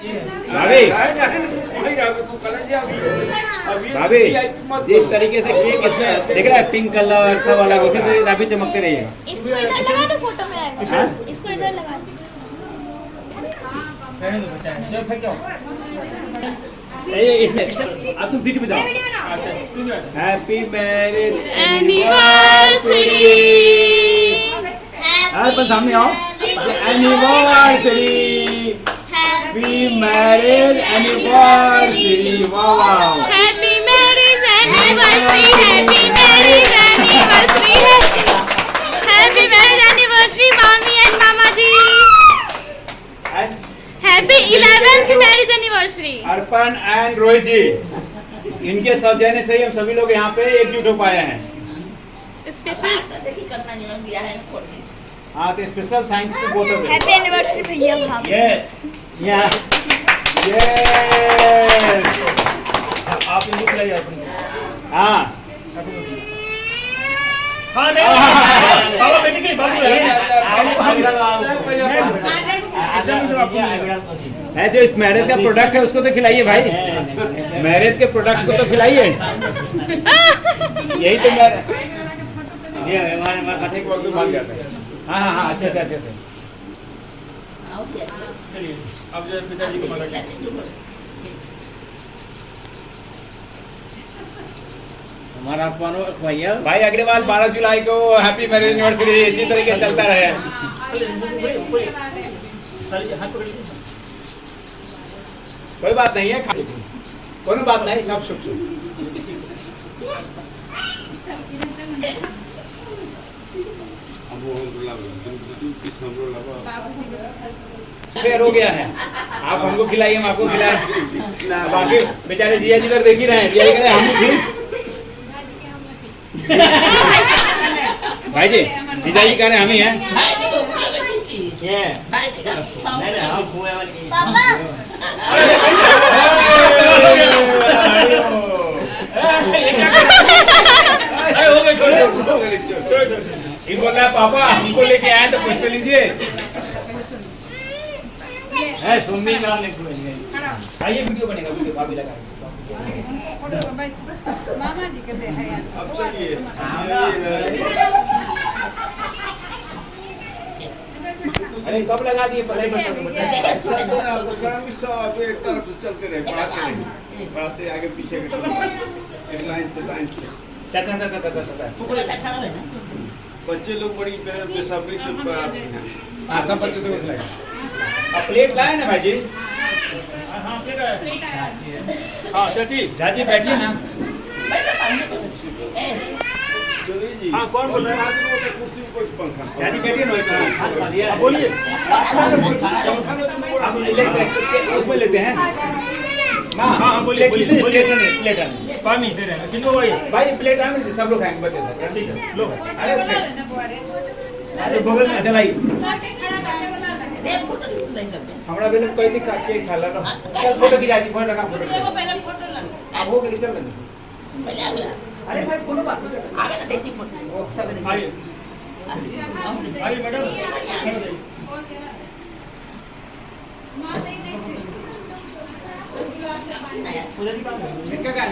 भाभी भाभी जिस तरीके से केक इसमें दिख रहा है पिंक कलर सब अलग उसी तरह आप भी चमकते रहिए। इसको इधर लगा दो, फोटो में आएगा। इसको इधर लगा दो। इसमें अब तुम सीटी पे जाओ। Happy marriage anniversary. पर सामने आओ। Anniversary happy marriage anniversary. वाह happy marriage anniversary, happy marriage anniversary, happy marriage anniversary मामी एंड मामा जी। Happy 11th marriage anniversary. Arpan and Rohit ji, इनके सौजन्य से ही हम सभी लोग यहाँ पे एकजुट हो पाए हैं। स्पेशल हाँ तो special thanks to both of you. Happy anniversary भैया। आप इनको खिलाइए। हाँ हाँ नहीं बाबा बेटी के लिए बाबू है जो इस मैरिज का प्रोडक्ट है उसको तो खिलाइए भाई। मैरिज के प्रोडक्ट को तो खिलाइए। यही तो ये हमारे खाते के वक्त भाग जाता है। हाँ हाँ हाँ अच्छे से अच्छे से। चलिए अब जो पिताजी को पकड़ हमारा भैया भाई अग्रवाल 12 जुलाई को हैप्पी मैरिज एनिवर्सरी इसी तरीके से चलता रहे। कोई बात नहीं है, कोई बात नहीं, सब शुभ फिर हो गया है। आप हमको खिलाइए, हम आपको खिलाएं। बाकी बेचारे जिया जी देख ही रहे हैं, जिया जी कह रहे हम भी भाई जी जीजा जी कह रहे हम ही हैं। ये बोल रहा है पापा हमको लेके आए तो पूछ लीजिए। सुनने का आइए वीडियो बनेगा, वीडियो भाभी लगा मामा जी के अब चलिए अरे कब लगा दिए पहले सब एक तरफ से चलते रहे, पढ़ाते आगे पीछे के लाइन से बच्चे लोग बड़ी बेसब्री से हाँ सब बच्चों से उठ अब प्लेट लाए ना भाई जी। हाँ चाची चाची बैठिए ना। हाँ कौन बोल रहा है? कुर्सी में कोई पंखा चाची बैठिए ना, बोलिए उसमें लेते हैं। हाँ हाँ बोलिए प्लेट पानी दे रहे हैं कितने भाई? भाई प्लेट आने सब लोग खाएंगे बच्चे सब। ठीक है लो। अरे बगल में चलाई हमरा बेटा कोई नहीं के खाला ना फोटो की जाती फोटो का फोटो अब हो गई चल अरे भाई कोनो बात नहीं आगे ना देसी फोटो सब देखिए। आइए मैडम इनका क्या